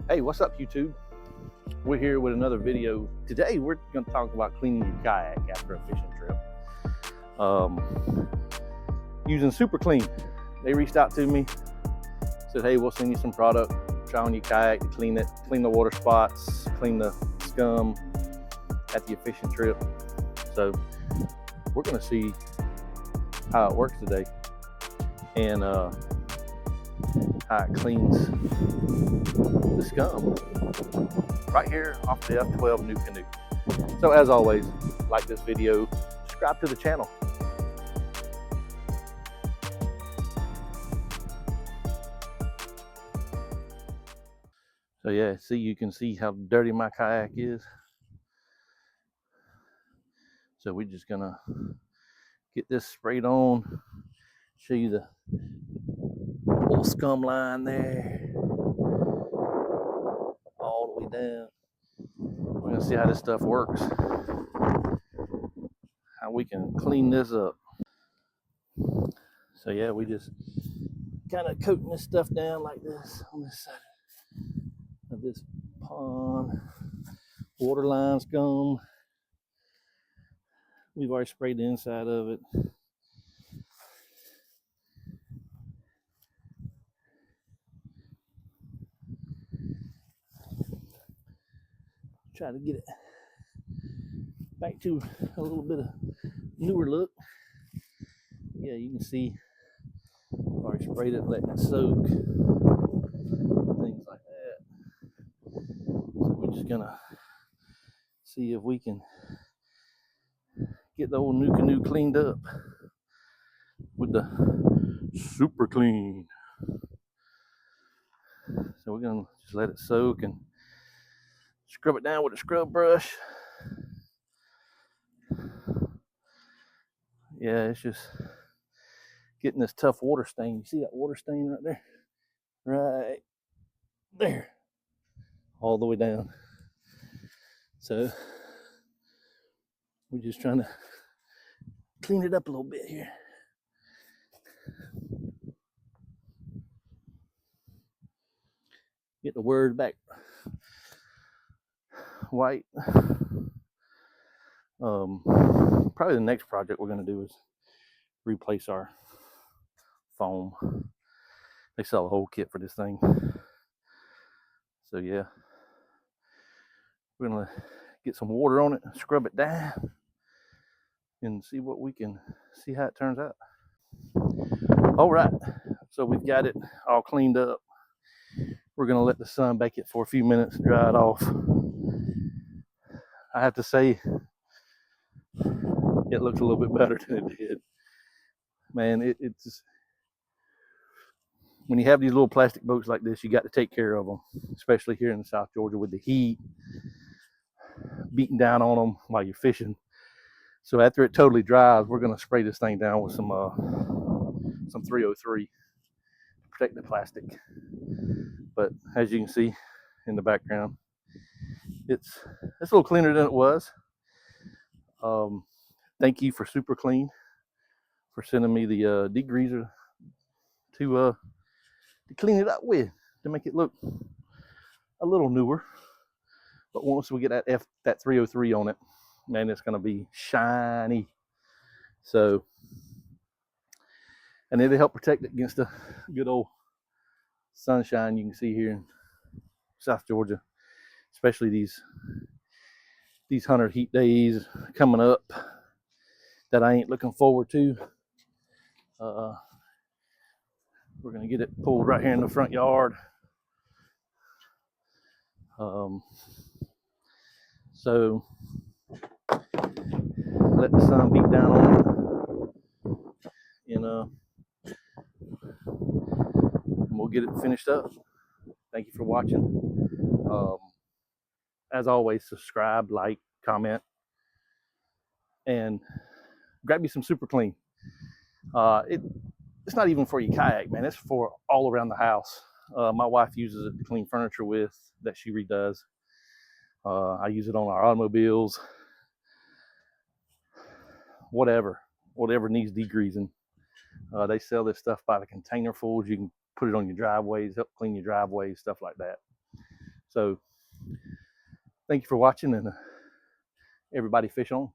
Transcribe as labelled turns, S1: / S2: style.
S1: Hey, what's up, YouTube? We're here with another video. Today, we're going to talk about cleaning your kayak after a fishing trip. Using Super Clean. They reached out to me, said, hey, we'll send you some product, try on your kayak to clean it, clean the water spots, clean the scum at the fishing trip. So we're going to see how it works today and how it cleans the scum right here off the F12 new canoe. So as always, like this video, subscribe to the channel. So yeah, you can see how dirty my kayak is. So we're just gonna get this sprayed on, show you the little scum line there, all the way down. We're gonna see how this stuff works, how we can clean this up. So yeah, we just kind of coating this stuff down like this on this side of this pond. Water line scum. We've already sprayed the inside of it. Try to get it back to a little bit of newer look. Yeah, you can see I've already sprayed it, letting it soak, things like that. So we're just gonna see if we can get the old new canoe cleaned up with the Super Clean. So we're gonna just let it soak and scrub it down with a scrub brush. Yeah, it's just getting this tough water stain. You see that water stain right there? Right there. All the way down. So we're just trying to clean it up a little bit here. Get the words back white. Probably the next project we're going to do is replace our foam. They sell a whole kit for this thing. So yeah, we're going to get some water on it, scrub it down, and see how it turns out. All right, so we've got it all cleaned up. We're going to let the sun bake it for a few minutes, dry it off. I have to say, it looks a little bit better than it did. Man, it's when you have these little plastic boats like this, you got to take care of them, especially here in South Georgia with the heat beating down on them while you're fishing. So after it totally dries, we're going to spray this thing down with some 303 to protect the plastic. But as you can see in the background, it's a little cleaner than it was. Thank you for Super Clean for sending me the degreaser to clean it up with, to make it look a little newer. But once we get that 303 on it, man, it's going to be shiny. So, and it'll help protect it against the good old sunshine you can see here in South Georgia, especially these 100 heat days coming up that I ain't looking forward to. We're gonna get it pulled right here in the front yard. So let the sun beat down on it, and we'll get it finished up. Thank you for watching. As always, subscribe, like, comment, and grab you some Super Clean. It's not even for your kayak, man. It's for all around the house. My wife uses it to clean furniture with that she redoes. I use it on our automobiles. Whatever needs degreasing. They sell this stuff by the container fulls. You can put it on your driveways, help clean your driveways, stuff like that. So thank you for watching, and everybody fish on.